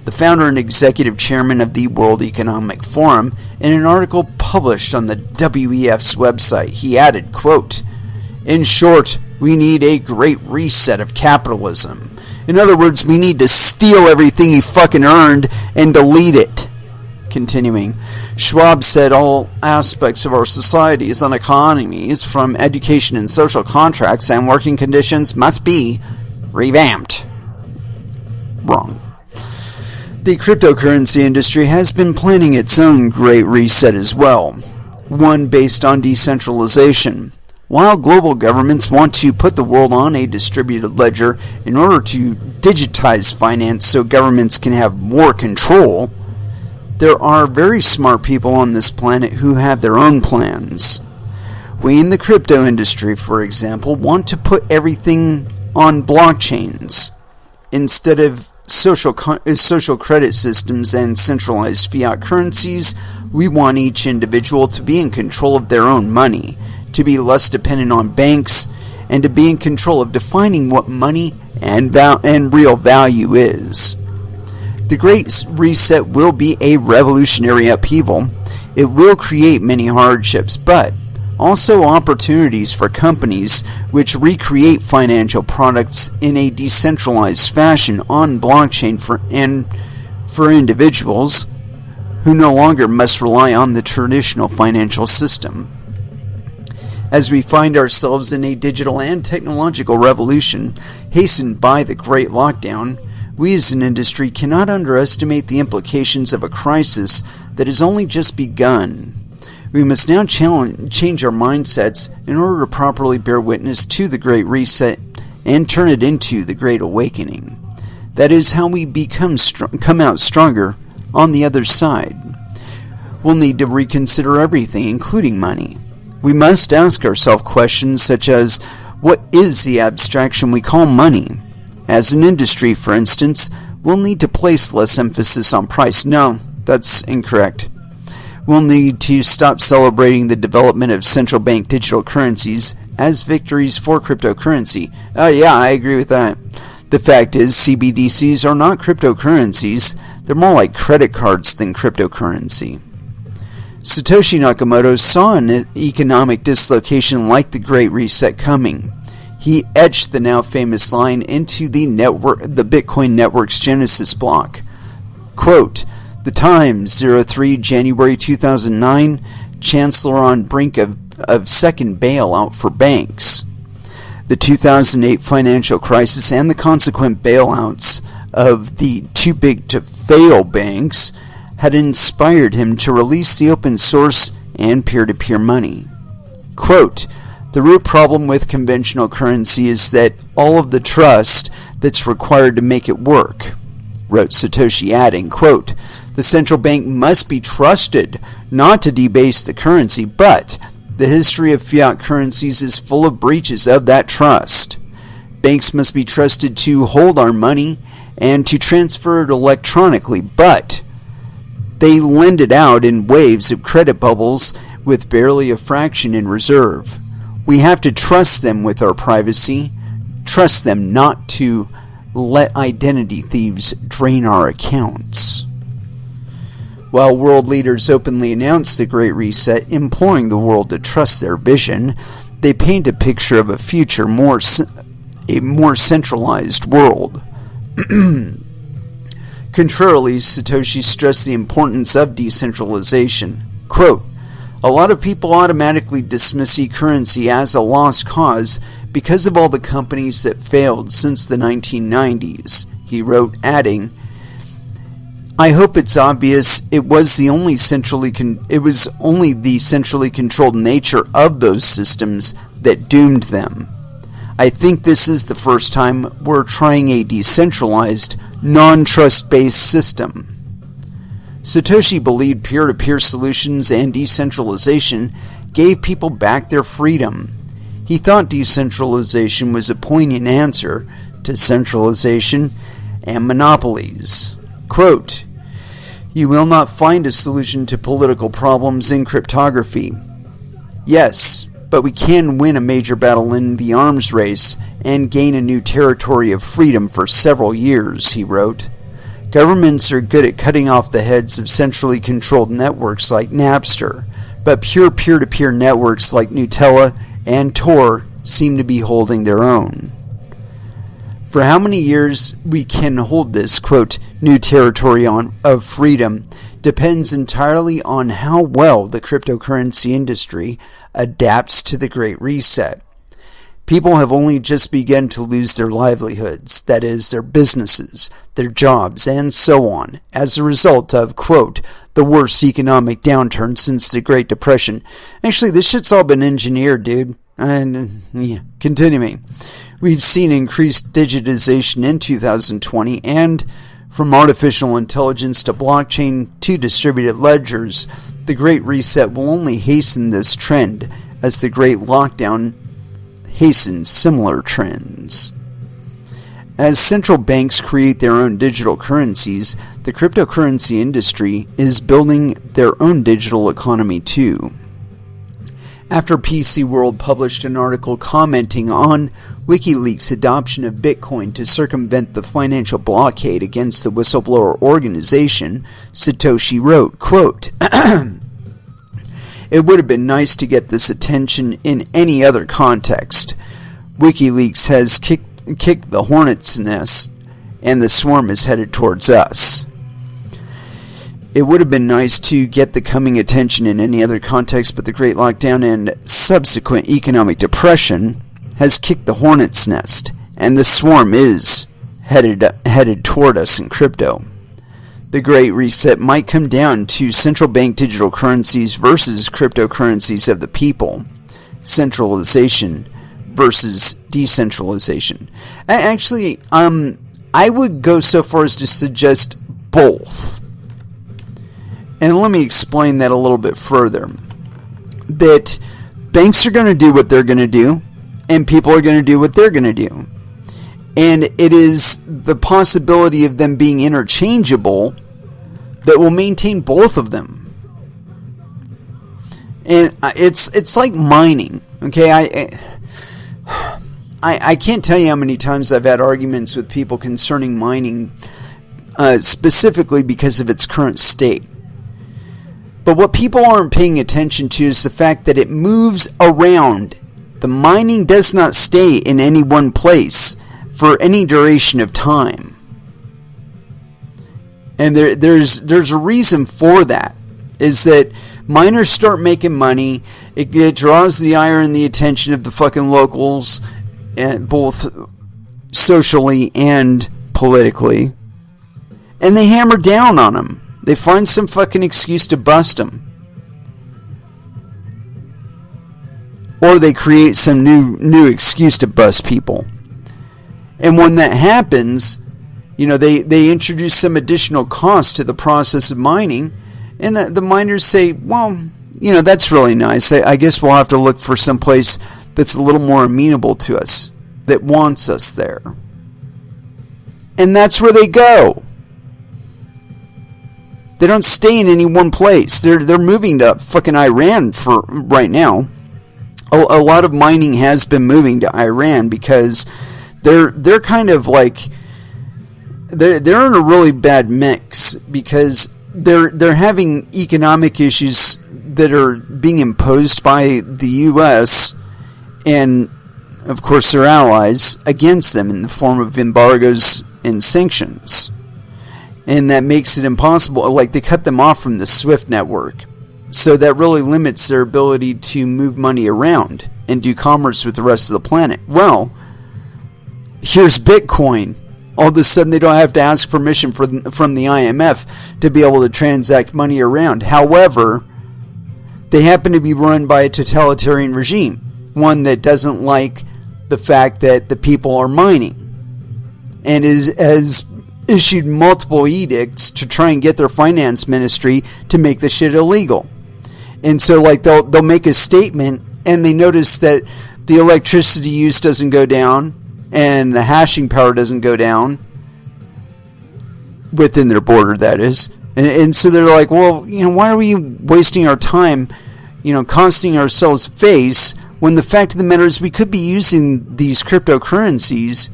S1: the founder and executive chairman of the World Economic Forum, in an article published on the WEF's website. He added, quote, in short, we need a great reset of capitalism. In other words, we need to steal everything he fucking earned and delete it. Continuing, Schwab said all aspects of our societies and economies, from education and social contracts and working conditions, must be revamped. Wrong. The cryptocurrency industry has been planning its own great reset as well, one based on decentralization. While global governments want to put the world on a distributed ledger in order to digitize finance so governments can have more control, there are very smart people on this planet who have their own plans. We in the crypto industry, for example, want to put everything on blockchains instead of social credit systems and centralized fiat currencies. We want each individual to be in control of their own money, to be less dependent on banks, and to be in control of defining what money and real value is. The Great Reset will be a revolutionary upheaval. It will create many hardships, but also opportunities for companies which recreate financial products in a decentralized fashion on blockchain for individuals who no longer must rely on the traditional financial system. As we find ourselves in a digital and technological revolution hastened by the Great Lockdown, we as an industry cannot underestimate the implications of a crisis that has only just begun. We must now change our mindsets in order to properly bear witness to the Great Reset and turn it into the Great Awakening. That is how we come out stronger on the other side. We'll need to reconsider everything, including money. We must ask ourselves questions such as, what is the abstraction we call money? As an industry, for instance, we'll need to place less emphasis on price. No, that's incorrect. We'll need to stop celebrating the development of central bank digital currencies as victories for cryptocurrency. Yeah, I agree with that. The fact is, CBDCs are not cryptocurrencies. They're more like credit cards than cryptocurrency. Satoshi Nakamoto saw an economic dislocation like the Great Reset coming. He etched the now famous line into the Bitcoin network's genesis block. Quote, The Times, 03 January 2009, Chancellor on brink of second bailout for banks. The 2008 financial crisis and the consequent bailouts of the too-big-to-fail banks had inspired him to release the open source and peer-to-peer money. Quote, "The root problem with conventional currency is that all of the trust that's required to make it work," wrote Satoshi, adding, quote, "The central bank must be trusted not to debase the currency, but the history of fiat currencies is full of breaches of that trust. Banks must be trusted to hold our money and to transfer it electronically, but they lend it out in waves of credit bubbles with barely a fraction in reserve. We have to trust them with our privacy, trust them not to let identity thieves drain our accounts." While world leaders openly announce the Great Reset, imploring the world to trust their vision, they paint a picture of a future a more centralized world. Contrarily, Satoshi stressed the importance of decentralization. Quote, "A lot of people automatically dismiss e-currency as a lost cause because of all the companies that failed since the 1990s, he wrote, adding, "I hope it's obvious it was only the centrally controlled nature of those systems that doomed them. I think this is the first time we're trying a decentralized, non-trust-based system." Satoshi believed peer-to-peer solutions and decentralization gave people back their freedom. He thought decentralization was a poignant answer to centralization and monopolies. Quote, "You will not find a solution to political problems in cryptography. Yes, but we can win a major battle in the arms race and gain a new territory of freedom for several years," he wrote. "Governments are good at cutting off the heads of centrally controlled networks like Napster, but pure peer-to-peer networks like Nutella and Tor seem to be holding their own. For how many years we can hold this, quote, new territory of freedom depends entirely on how well the cryptocurrency industry adapts to the Great Reset. People have only just begun to lose their livelihoods, that is, their businesses, their jobs, and so on, as a result of, quote, the worst economic downturn since the Great Depression. Actually, this shit's all been engineered, dude. And, continuing. We've seen increased digitization in 2020, and from artificial intelligence to blockchain to distributed ledgers, the Great Reset will only hasten this trend as the Great Lockdown hastened similar trends. As central banks create their own digital currencies, the cryptocurrency industry is building their own digital economy too. After PC World published an article commenting on WikiLeaks' adoption of Bitcoin to circumvent the financial blockade against the whistleblower organization, Satoshi wrote, quote, "It would have been nice to get this attention in any other context. WikiLeaks has kicked the hornet's nest, and the swarm is headed towards us. It would have been nice to get the coming attention in any other context, but the Great Lockdown and subsequent economic depression has kicked the hornet's nest, and the swarm is headed toward us in crypto. The Great Reset might come down to central bank digital currencies versus cryptocurrencies of the people. Centralization versus decentralization." Actually, I would go so far as to suggest both. And let me explain that a little bit further. That banks are going to do what they're going to do, and people are going to do what they're going to do. And it is the possibility of them being interchangeable that will maintain both of them. And it's like mining, okay? I can't tell you how many times I've had arguments with people concerning mining, specifically because of its current state. But what people aren't paying attention to is the fact that it moves around. The mining does not stay in any one place for any duration of time. And there's a reason for that, is that miners start making money, it draws the ire and the attention of the fucking locals, both socially and politically, and they hammer down on them. They find some fucking excuse to bust them. Or they create some new excuse to bust people. And when that happens, they introduce some additional cost to the process of mining, and the miners say, well, that's really nice. I guess we'll have to look for some place that's a little more amenable to us, that wants us there. And that's where they go. They don't stay in any one place. They're moving to fucking Iran for right now. A lot of mining has been moving to Iran because they're kind of like they're in a really bad mix, because they're having economic issues that are being imposed by the U.S. and of course their allies against them in the form of embargoes and sanctions, and that makes it impossible. Like, they cut them off from the SWIFT network. So that really limits their ability to move money around and do commerce with the rest of the planet. Well, here's Bitcoin. All of a sudden they don't have to ask permission from the IMF to be able to transact money around. However, they happen to be run by a totalitarian regime, one that doesn't like the fact that the people are mining, and has issued multiple edicts to try and get their finance ministry to make the shit illegal. And so, like, they'll make a statement, and they notice that the electricity use doesn't go down, and the hashing power doesn't go down, within their border, that is. And so they're like, well, why are we wasting our time, costing ourselves face, when the fact of the matter is we could be using these cryptocurrencies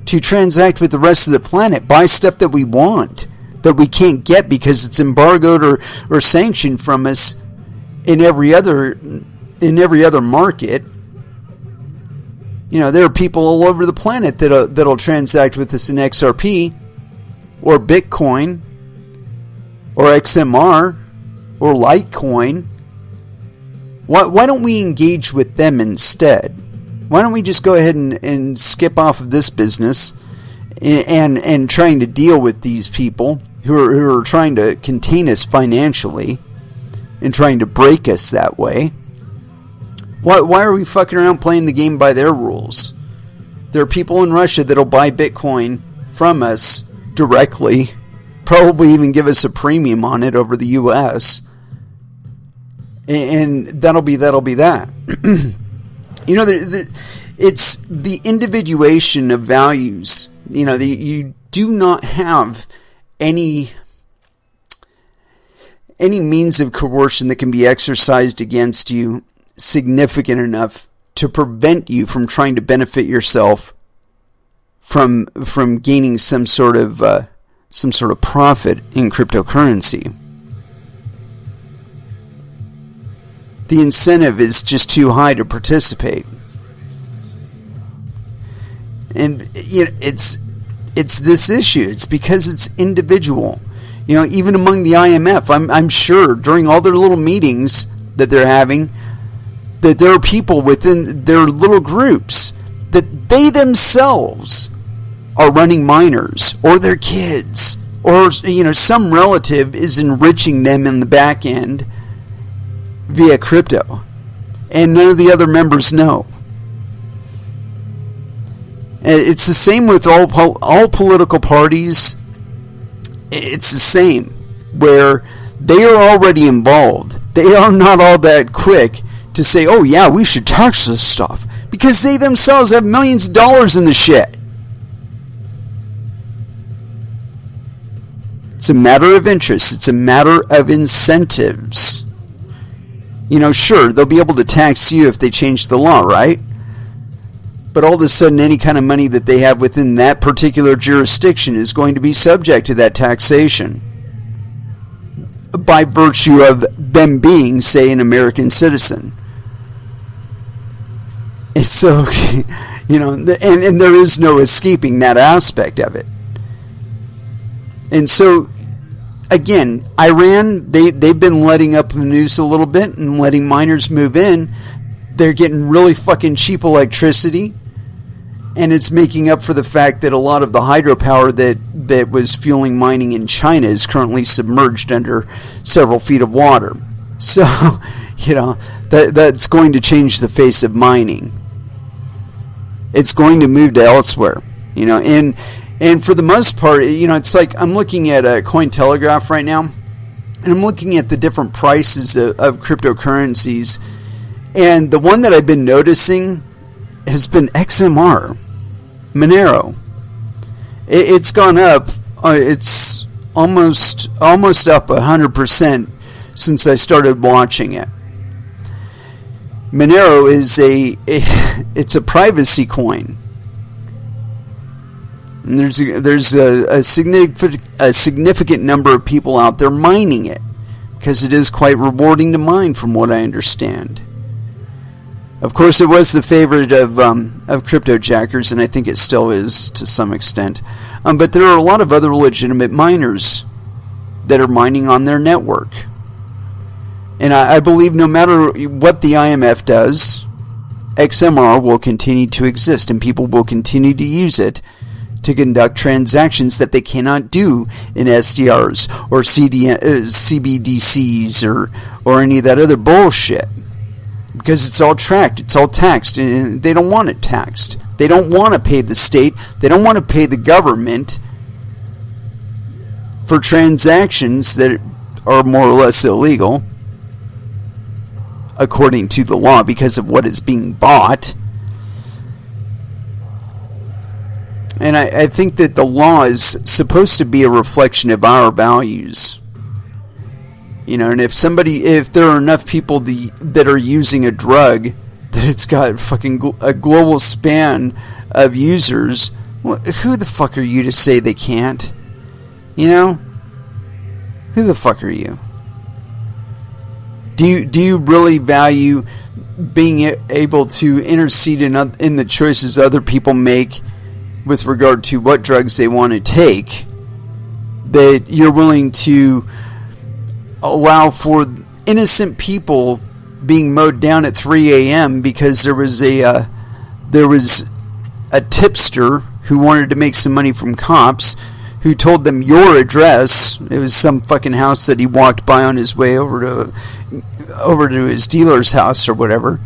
S1: to transact with the rest of the planet, buy stuff that we want, that we can't get because it's embargoed or sanctioned from us in every other market. There are people all over the planet that'll transact with us in XRP or Bitcoin or XMR or Litecoin. Why don't we engage with them instead? Why don't we just go ahead and skip off of this business and trying to deal with these people who are trying to contain us financially and trying to break us that way? Why are we fucking around playing the game by their rules? There are people in Russia that'll buy Bitcoin from us directly, probably even give us a premium on it over the U.S., and that'll be that. It's the individuation of values. You do not have any means of coercion that can be exercised against you significant enough to prevent you from trying to benefit yourself from gaining some sort of profit in cryptocurrency. The incentive is just too high to participate. And it's this issue. It's because it's individual. Even among the IMF, I'm sure during all their little meetings that they're having, that there are people within their little groups that they themselves are running miners, or their kids, or some relative is enriching them in the back end via crypto, and none of the other members know. It's the same with all political parties. It's the same, where they are already involved. They are not all that quick to say, oh yeah, we should tax this stuff, because they themselves have millions of dollars in the shit. It's a matter of interest. It's a matter of incentives. Sure, they'll be able to tax you if they change the law, right? But all of a sudden, any kind of money that they have within that particular jurisdiction is going to be subject to that taxation by virtue of them being, say, an American citizen. It's so, and there is no escaping that aspect of it. And so, again, Iran, they've been letting up the news a little bit and letting miners move in. They're getting really fucking cheap electricity. And it's making up for the fact that a lot of the hydropower that was fueling mining in China is currently submerged under several feet of water. So, that's going to change the face of mining. It's going to move to elsewhere, and for the most part, it's like I'm looking at a Cointelegraph right now, and I'm looking at the different prices of cryptocurrencies, and the one that I've been noticing has been XMR, Monero. It's gone up. It's almost up 100% since I started watching it. Monero is it's a privacy coin. And there's a significant number of people out there mining it because it is quite rewarding to mine, from what I understand. Of course, it was the favorite of crypto jackers, and I think it still is to some extent. But there are a lot of other legitimate miners that are mining on their network. And I believe no matter what the IMF does, XMR will continue to exist, and people will continue to use it to conduct transactions that they cannot do in SDRs or CBDCs or any of that other bullshit. Because it's all tracked, it's all taxed, and they don't want it taxed. They don't want to pay the state, they don't want to pay the government for transactions that are more or less illegal, according to the law, because of what is being bought. And I think that the law is supposed to be a reflection of our values. And if there are enough people that are using a drug that it's got fucking a global span of users, well, who the fuck are you to say they can't? Who the fuck are you? Do you really value being able to intercede in the choices other people make with regard to what drugs they want to take, that you're willing to allow for innocent people being mowed down at 3 a.m. because there was a tipster who wanted to make some money from cops, who told them your address. It was some fucking house that he walked by on his way over to his dealer's house or whatever.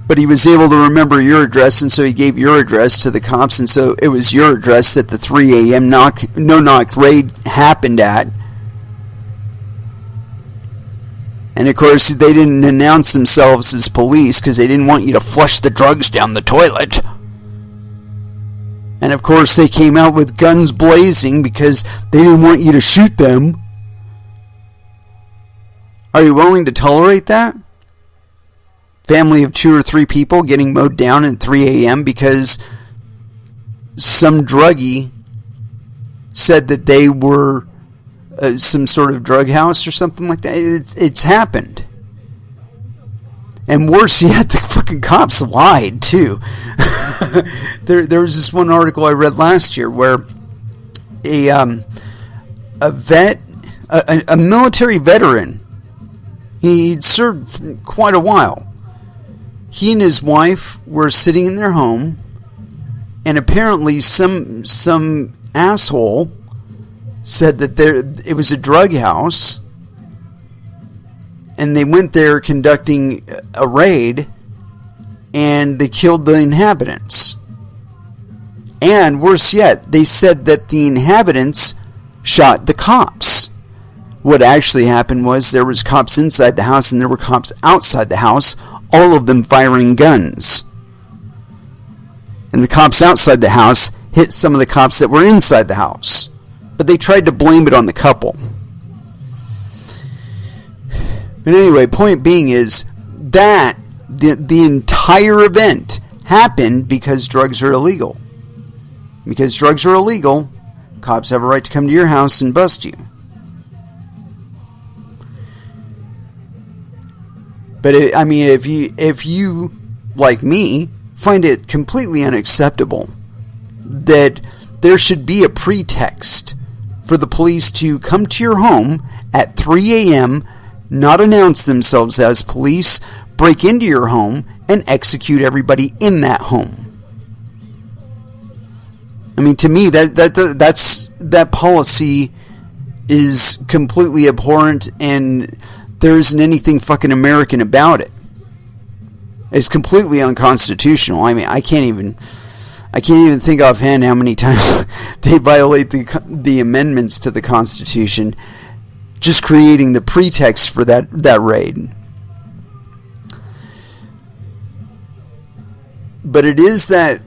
S1: But he was able to remember your address, and so he gave your address to the cops, and so it was your address that the 3 a.m. no-knock raid happened at. And of course, they didn't announce themselves as police because they didn't want you to flush the drugs down the toilet. And of course, they came out with guns blazing because they didn't want you to shoot them. Are you willing to tolerate that? Family of 2 or 3 people getting mowed down at 3 a.m. because some druggie said that they were some sort of drug house or something like that. It's happened. And worse yet, the fucking cops lied too. There was this one article I read last year where a military veteran, he'd served for quite a while. He and his wife were sitting in their home, and apparently some asshole said that it was a drug house, and they went there conducting a raid, and they killed the inhabitants. And worse yet, they said that the inhabitants shot the cops. What actually happened was there was cops inside the house and there were cops outside the house, all of them firing guns. And the cops outside the house hit some of the cops that were inside the house. But they tried to blame it on the couple. But anyway, point being is that the entire event happened because drugs are illegal. Because drugs are illegal, cops have a right to come to your house and bust you. But if you, like me, find it completely unacceptable that there should be a pretext for the police to come to your home at 3 a.m., not announce themselves as police, break into your home, and execute everybody in that home. I mean, to me, that policy is completely abhorrent, and there isn't anything fucking American about it. It's completely unconstitutional. I mean, I can't even think offhand how many times they violate the amendments to the Constitution, just creating the pretext for that raid. But it is that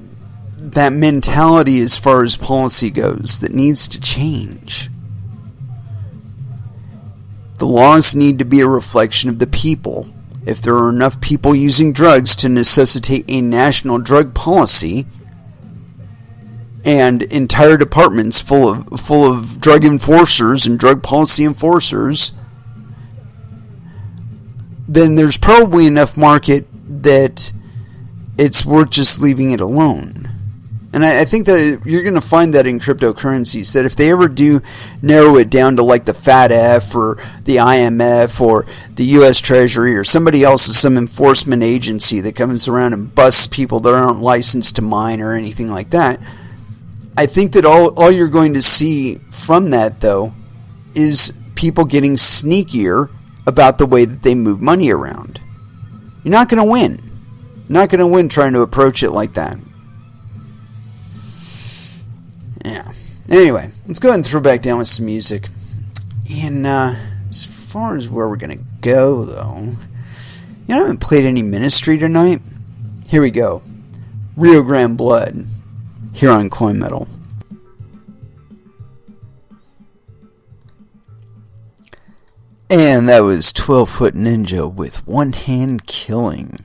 S1: mentality as far as policy goes that needs to change. The laws need to be a reflection of the people. If there are enough people using drugs to necessitate a national drug policy, and entire departments full of drug enforcers and drug policy enforcers, then there's probably enough market that it's worth just leaving it alone. And I think that you're going to find that in cryptocurrencies, that if they ever do narrow it down to like the FATF or the IMF or the U.S. Treasury or somebody else, some enforcement agency that comes around and busts people that aren't licensed to mine or anything like that, I think that all you're going to see from that, though, is people getting sneakier about the way that they move money around. You're not going to win. You're not going to win trying to approach it like that. Yeah. Anyway, let's go ahead and throw back down with some music. And as far as where we're going to go, though, I haven't played any Ministry tonight. Here we go. Rio Grande Blood. Here on Coin Metal. And that was 12-Foot Ninja with One Hand Killing.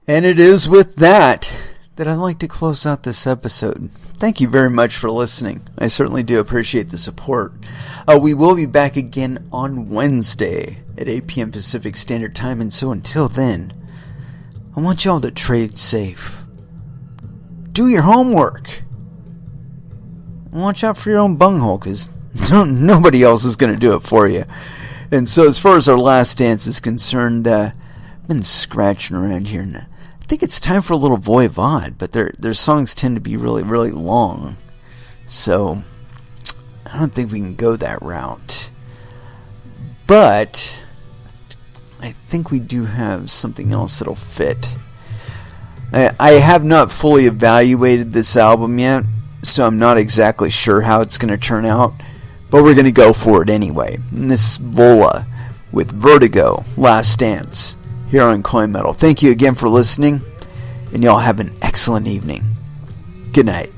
S1: And it is with that I'd like to close out this episode. Thank you very much for listening. I certainly do appreciate the support. We will be back again on Wednesday at 8 p.m. Pacific Standard Time. And so until then, I want y'all to trade safe. Do your homework. Watch out for your own bunghole, because nobody else is going to do it for you. And so as far as our last dance is concerned, I've been scratching around here, and I think it's time for a little Voivod, but their songs tend to be really, really long. So I don't think we can go that route. But I think we do have something else that'll fit. I have not fully evaluated this album yet, so I'm not exactly sure how it's going to turn out, but we're going to go for it anyway. And this is Vola with Vertigo, Last Dance, here on Coin Metal. Thank you again for listening, and y'all have an excellent evening. Good night.